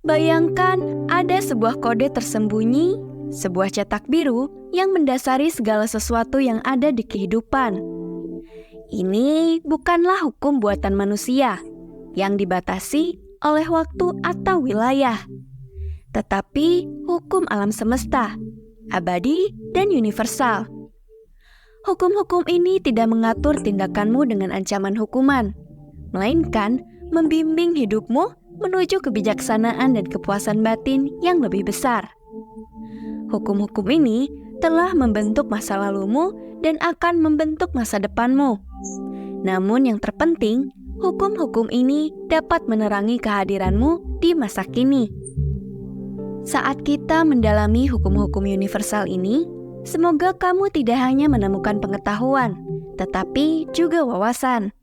Bayangkan ada sebuah kode tersembunyi, sebuah cetak biru yang mendasari segala sesuatu yang ada di kehidupan. Ini bukanlah hukum buatan manusia yang dibatasi oleh waktu atau wilayah, tetapi hukum alam semesta, abadi dan universal. Hukum-hukum ini tidak mengatur tindakanmu dengan ancaman hukuman, melainkan membimbing hidupmu menuju kebijaksanaan dan kepuasan batin yang lebih besar. Hukum-hukum ini telah membentuk masa lalumu dan akan membentuk masa depanmu. Namun yang terpenting, hukum-hukum ini dapat menerangi kehadiranmu di masa kini. Saat kita mendalami hukum-hukum universal ini, semoga kamu tidak hanya menemukan pengetahuan, tetapi juga wawasan.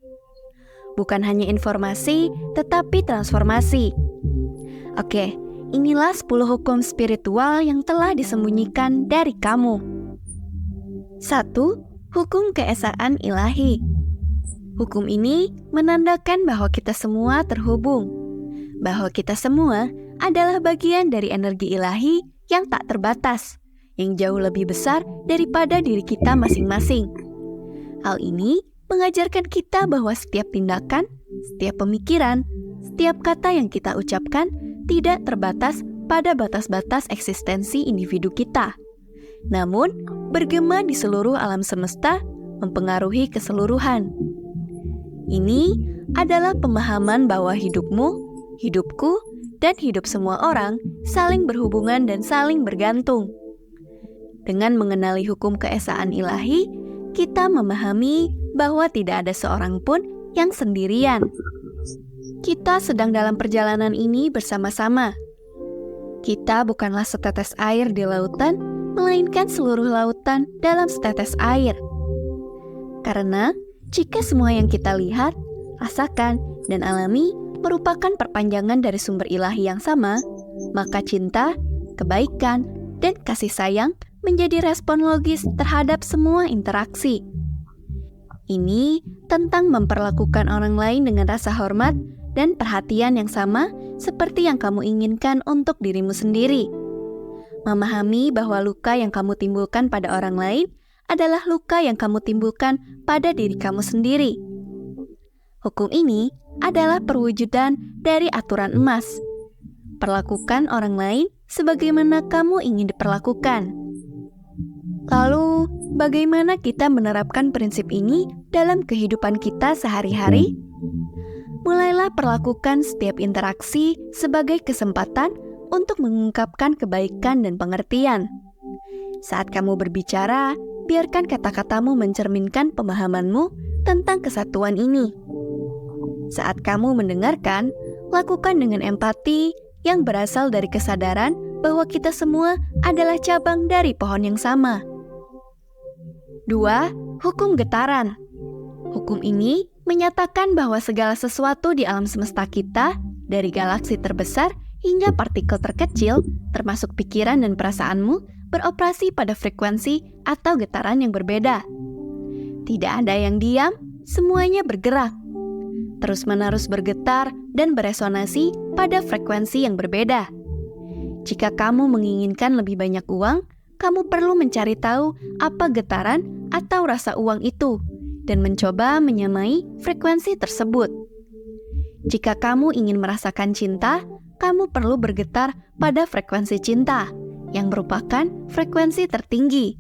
Bukan hanya informasi, tetapi transformasi. Oke, inilah 10 hukum spiritual yang telah disembunyikan dari kamu. 1. Hukum keesaan ilahi. Hukum ini menandakan bahwa kita semua terhubung, bahwa kita semua adalah bagian dari energi ilahi yang tak terbatas, yang jauh lebih besar daripada diri kita masing-masing. Hal ini mengajarkan kita bahwa setiap tindakan, setiap pemikiran, setiap kata yang kita ucapkan tidak terbatas pada batas-batas eksistensi individu kita, namun bergema di seluruh alam semesta, mempengaruhi keseluruhan. Ini adalah pemahaman bahwa hidupmu, hidupku, dan hidup semua orang saling berhubungan dan saling bergantung. Dengan mengenali hukum keesaan ilahi, kita memahami bahwa tidak ada seorang pun yang sendirian. Kita sedang dalam perjalanan ini bersama-sama. Kita bukanlah setetes air di lautan, melainkan seluruh lautan dalam setetes air. Karena jika semua yang kita lihat, rasakan, dan alami merupakan perpanjangan dari sumber ilahi yang sama, maka cinta, kebaikan, dan kasih sayang menjadi respon logis terhadap semua interaksi. Ini tentang memperlakukan orang lain dengan rasa hormat dan perhatian yang sama seperti yang kamu inginkan untuk dirimu sendiri. Memahami bahwa luka yang kamu timbulkan pada orang lain adalah luka yang kamu timbulkan pada diri kamu sendiri. Hukum ini adalah perwujudan dari aturan emas. Perlakukan orang lain sebagaimana kamu ingin diperlakukan. Lalu, bagaimana kita menerapkan prinsip ini dalam kehidupan kita sehari-hari? Mulailah perlakukan setiap interaksi sebagai kesempatan untuk mengungkapkan kebaikan dan pengertian. Saat kamu berbicara, biarkan kata-katamu mencerminkan pemahamanmu tentang kesatuan ini. Saat kamu mendengarkan, lakukan dengan empati yang berasal dari kesadaran bahwa kita semua adalah cabang dari pohon yang sama. 2. Hukum getaran. Hukum ini menyatakan bahwa segala sesuatu di alam semesta kita, dari galaksi terbesar hingga partikel terkecil, termasuk pikiran dan perasaanmu, beroperasi pada frekuensi atau getaran yang berbeda. Tidak ada yang diam, semuanya bergerak, terus-menerus bergetar dan beresonasi pada frekuensi yang berbeda. Jika kamu menginginkan lebih banyak uang, kamu perlu mencari tahu apa getaran atau rasa uang itu dan mencoba menyamai frekuensi tersebut. Jika kamu ingin merasakan cinta, kamu perlu bergetar pada frekuensi cinta, yang merupakan frekuensi tertinggi.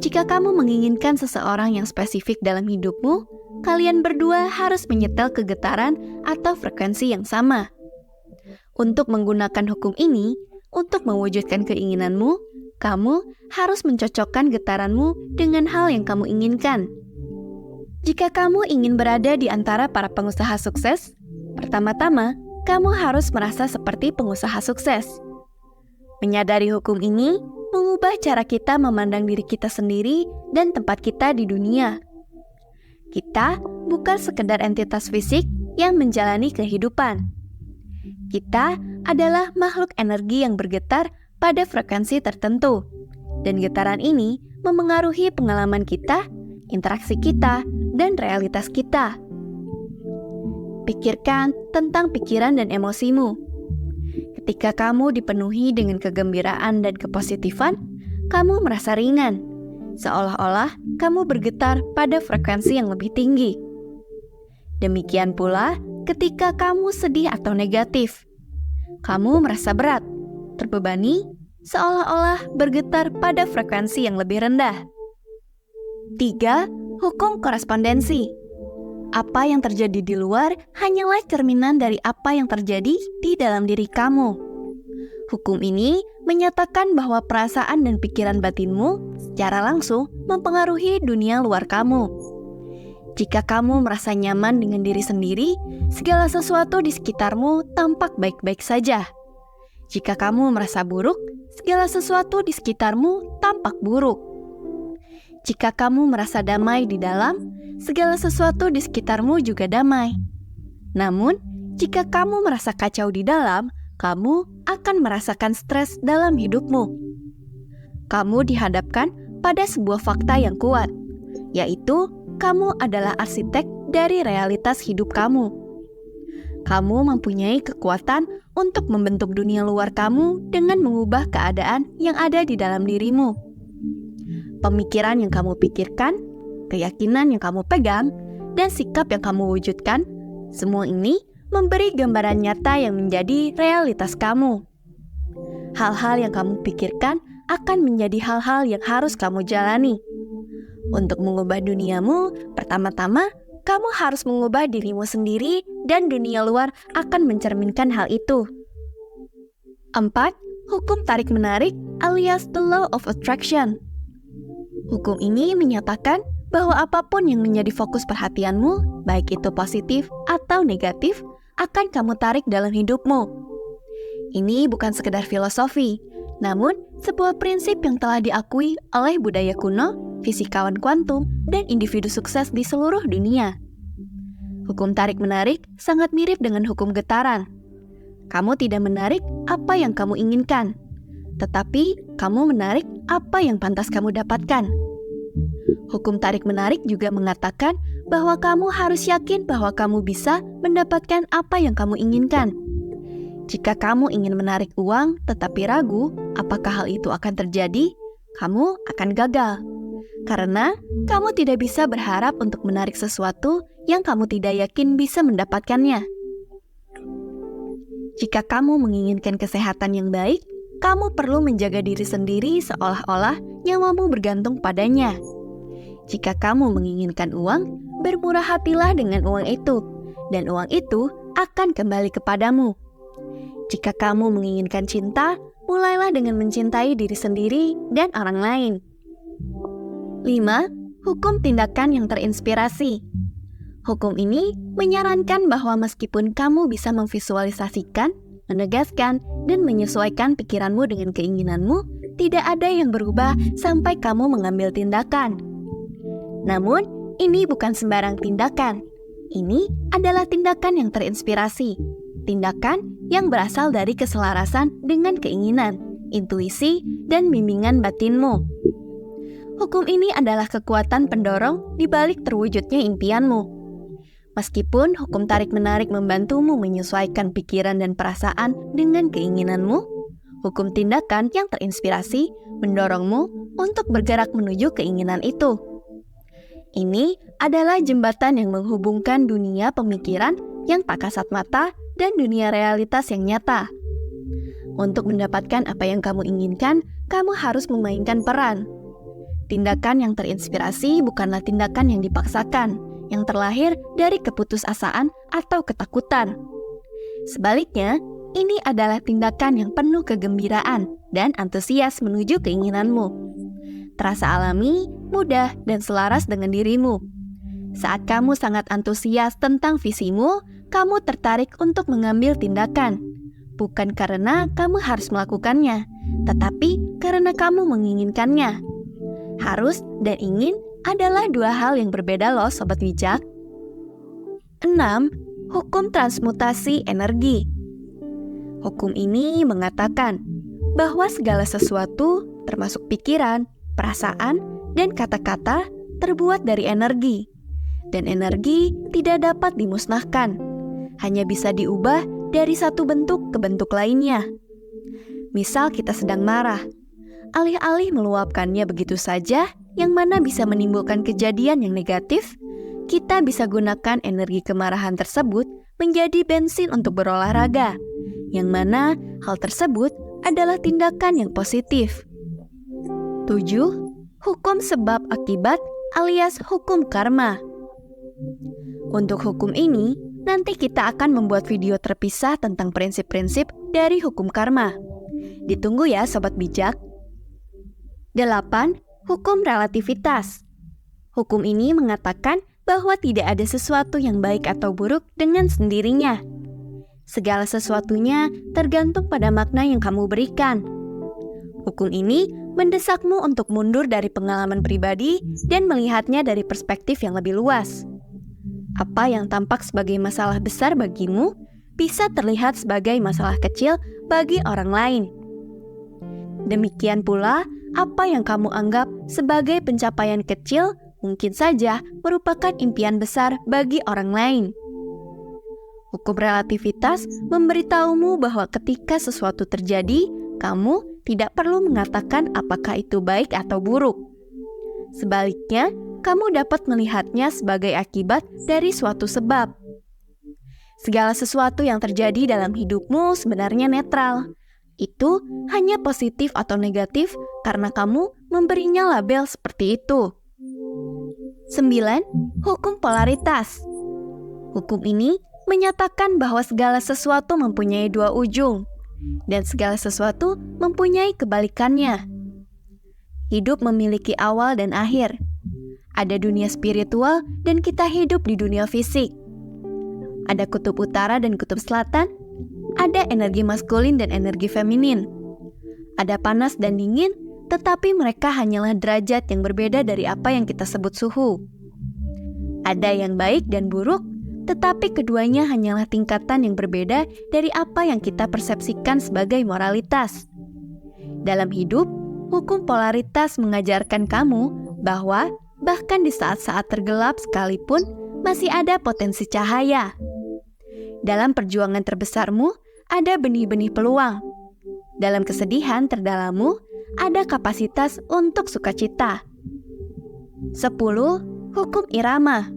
Jika kamu menginginkan seseorang yang spesifik dalam hidupmu, kalian berdua harus menyetel ke getaran atau frekuensi yang sama. Untuk menggunakan hukum ini, untuk mewujudkan keinginanmu, kamu harus mencocokkan getaranmu dengan hal yang kamu inginkan. Jika kamu ingin berada di antara para pengusaha sukses, pertama-tama, kamu harus merasa seperti pengusaha sukses. Menyadari hukum ini mengubah cara kita memandang diri kita sendiri dan tempat kita di dunia. Kita bukan sekedar entitas fisik yang menjalani kehidupan. Kita adalah makhluk energi yang bergetar pada frekuensi tertentu, dan getaran ini memengaruhi pengalaman kita, interaksi kita, dan realitas kita. Pikirkan tentang pikiran dan emosimu. Ketika kamu dipenuhi dengan kegembiraan dan kepositifan, kamu merasa ringan, seolah-olah kamu bergetar pada frekuensi yang lebih tinggi. Demikian pula ketika kamu sedih atau negatif, kamu merasa berat, terbebani, seolah-olah bergetar pada frekuensi yang lebih rendah. 3. Hukum korespondensi. Apa yang terjadi di luar hanyalah cerminan dari apa yang terjadi di dalam diri kamu. Hukum ini menyatakan bahwa perasaan dan pikiran batinmu secara langsung mempengaruhi dunia luar kamu. Jika kamu merasa nyaman dengan diri sendiri, segala sesuatu di sekitarmu tampak baik-baik saja. Jika kamu merasa buruk, segala sesuatu di sekitarmu tampak buruk. Jika kamu merasa damai di dalam, segala sesuatu di sekitarmu juga damai. Namun, jika kamu merasa kacau di dalam, kamu akan merasakan stres dalam hidupmu. Kamu dihadapkan pada sebuah fakta yang kuat, yaitu kamu adalah arsitek dari realitas hidup kamu. Kamu mempunyai kekuatan untuk membentuk dunia luar kamu dengan mengubah keadaan yang ada di dalam dirimu. Pemikiran yang kamu pikirkan, keyakinan yang kamu pegang, dan sikap yang kamu wujudkan, semua ini memberi gambaran nyata yang menjadi realitas kamu. Hal-hal yang kamu pikirkan akan menjadi hal-hal yang harus kamu jalani. Untuk mengubah duniamu, pertama-tama kamu harus mengubah dirimu sendiri dan dunia luar akan mencerminkan hal itu. 4. Hukum tarik-menarik alias the law of attraction. Hukum ini menyatakan bahwa apapun yang menjadi fokus perhatianmu, baik itu positif atau negatif, akan kamu tarik dalam hidupmu. Ini bukan sekedar filosofi, namun sebuah prinsip yang telah diakui oleh budaya kuno, fisikawan kuantum, dan individu sukses di seluruh dunia. Hukum tarik-menarik sangat mirip dengan hukum getaran. Kamu tidak menarik apa yang kamu inginkan, tetapi kamu menarik apa yang pantas kamu dapatkan. Hukum tarik-menarik juga mengatakan bahwa kamu harus yakin bahwa kamu bisa mendapatkan apa yang kamu inginkan. Jika kamu ingin menarik uang tetapi ragu apakah hal itu akan terjadi, kamu akan gagal. Karena kamu tidak bisa berharap untuk menarik sesuatu yang kamu tidak yakin bisa mendapatkannya. Jika kamu menginginkan kesehatan yang baik, kamu perlu menjaga diri sendiri seolah-olah nyawamu bergantung padanya. Jika kamu menginginkan uang, bermurah hatilah dengan uang itu, dan uang itu akan kembali kepadamu. Jika kamu menginginkan cinta, mulailah dengan mencintai diri sendiri dan orang lain. 5. Hukum tindakan yang terinspirasi. Hukum ini menyarankan bahwa meskipun kamu bisa memvisualisasikan, menegaskan, dan menyesuaikan pikiranmu dengan keinginanmu, tidak ada yang berubah sampai kamu mengambil tindakan. Namun, ini bukan sembarang tindakan. Ini adalah tindakan yang terinspirasi. Tindakan yang berasal dari keselarasan dengan keinginan, intuisi, dan bimbingan batinmu. Hukum ini adalah kekuatan pendorong di balik terwujudnya impianmu. Meskipun hukum tarik-menarik membantumu menyesuaikan pikiran dan perasaan dengan keinginanmu, hukum tindakan yang terinspirasi mendorongmu untuk bergerak menuju keinginan itu. Ini adalah jembatan yang menghubungkan dunia pemikiran yang tak kasat mata dan dunia realitas yang nyata. Untuk mendapatkan apa yang kamu inginkan, kamu harus memainkan peran. Tindakan yang terinspirasi bukanlah tindakan yang dipaksakan, yang terlahir dari keputusasaan atau ketakutan. Sebaliknya, ini adalah tindakan yang penuh kegembiraan dan antusias menuju keinginanmu. Terasa alami, mudah, dan selaras dengan dirimu. Saat kamu sangat antusias tentang visimu, kamu tertarik untuk mengambil tindakan. Bukan karena kamu harus melakukannya, tetapi karena kamu menginginkannya. Harus dan ingin adalah dua hal yang berbeda loh Sobat Bijak. 6. Hukum transmutasi energi. Hukum ini mengatakan bahwa segala sesuatu, termasuk pikiran, perasaan, dan kata-kata terbuat dari energi. Dan energi tidak dapat dimusnahkan, hanya bisa diubah dari satu bentuk ke bentuk lainnya. Misal kita sedang marah, alih-alih meluapkannya begitu saja, yang mana bisa menimbulkan kejadian yang negatif, kita bisa gunakan energi kemarahan tersebut menjadi bensin untuk berolahraga, yang mana hal tersebut adalah tindakan yang positif. 7. Hukum sebab akibat alias hukum karma. Untuk hukum ini, nanti kita akan membuat video terpisah tentang prinsip-prinsip dari hukum karma. Ditunggu ya Sobat Bijak. 8. Hukum relativitas. Hukum ini mengatakan bahwa tidak ada sesuatu yang baik atau buruk dengan sendirinya. Segala sesuatunya tergantung pada makna yang kamu berikan. Hukum ini mendesakmu untuk mundur dari pengalaman pribadi dan melihatnya dari perspektif yang lebih luas. Apa yang tampak sebagai masalah besar bagimu bisa terlihat sebagai masalah kecil bagi orang lain. Demikian pula, apa yang kamu anggap sebagai pencapaian kecil mungkin saja merupakan impian besar bagi orang lain. Hukum relativitas memberitahumu bahwa ketika sesuatu terjadi, kamu tidak perlu mengatakan apakah itu baik atau buruk. Sebaliknya, kamu dapat melihatnya sebagai akibat dari suatu sebab. Segala sesuatu yang terjadi dalam hidupmu sebenarnya netral. Itu hanya positif atau negatif karena kamu memberinya label seperti itu. 9. Hukum polaritas. Hukum ini menyatakan bahwa segala sesuatu mempunyai dua ujung, dan segala sesuatu mempunyai kebalikannya. Hidup memiliki awal dan akhir. Ada dunia spiritual dan kita hidup di dunia fisik. Ada kutub utara dan kutub selatan. Ada energi maskulin dan energi feminin. Ada panas dan dingin, tetapi mereka hanyalah derajat yang berbeda dari apa yang kita sebut suhu. Ada yang baik dan buruk, tetapi keduanya hanyalah tingkatan yang berbeda dari apa yang kita persepsikan sebagai moralitas. Dalam hidup, hukum polaritas mengajarkan kamu bahwa bahkan di saat-saat tergelap sekalipun, masih ada potensi cahaya. Dalam perjuangan terbesarmu, ada benih-benih peluang. Dalam kesedihan terdalammu, ada kapasitas untuk sukacita. 10. Hukum irama.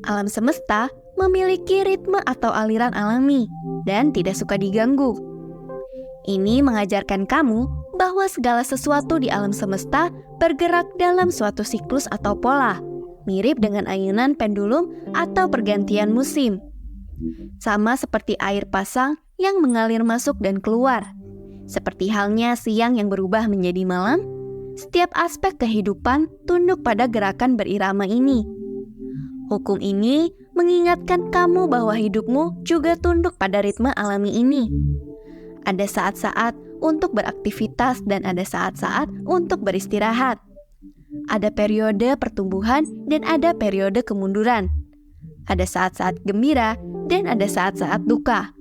Alam semesta memiliki ritme atau aliran alami dan tidak suka diganggu. Ini mengajarkan kamu bahwa segala sesuatu di alam semesta bergerak dalam suatu siklus atau pola, mirip dengan ayunan pendulum atau pergantian musim. Sama seperti air pasang yang mengalir masuk dan keluar. Seperti halnya siang yang berubah menjadi malam, setiap aspek kehidupan tunduk pada gerakan berirama ini. Hukum ini mengingatkan kamu bahwa hidupmu juga tunduk pada ritme alami ini. Ada saat-saat untuk beraktivitas dan ada saat-saat untuk beristirahat. Ada periode pertumbuhan dan ada periode kemunduran. Ada saat-saat gembira dan ada saat-saat duka.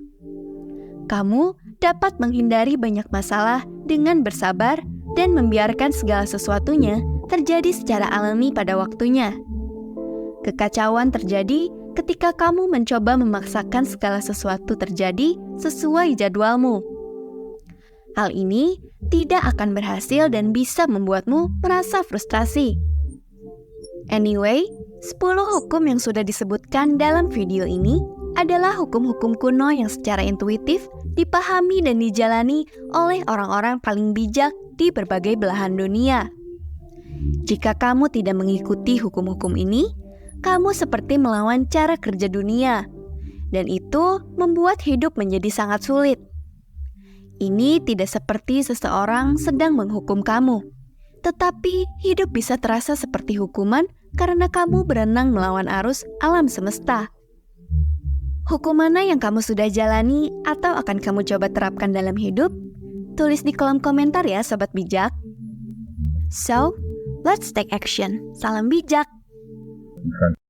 Kamu dapat menghindari banyak masalah dengan bersabar dan membiarkan segala sesuatunya terjadi secara alami pada waktunya. Kekacauan terjadi ketika kamu mencoba memaksakan segala sesuatu terjadi sesuai jadwalmu. Hal ini tidak akan berhasil dan bisa membuatmu merasa frustasi. Anyway, 10 hukum yang sudah disebutkan dalam video ini adalah hukum-hukum kuno yang secara intuitif dipahami dan dijalani oleh orang-orang paling bijak di berbagai belahan dunia. Jika kamu tidak mengikuti hukum-hukum ini, kamu seperti melawan cara kerja dunia, dan itu membuat hidup menjadi sangat sulit. Ini tidak seperti seseorang sedang menghukum kamu, tetapi hidup bisa terasa seperti hukuman karena kamu berenang melawan arus alam semesta. Hukum mana yang kamu sudah jalani atau akan kamu coba terapkan dalam hidup? Tulis di kolom komentar ya Sobat Bijak. So, let's take action. Salam bijak!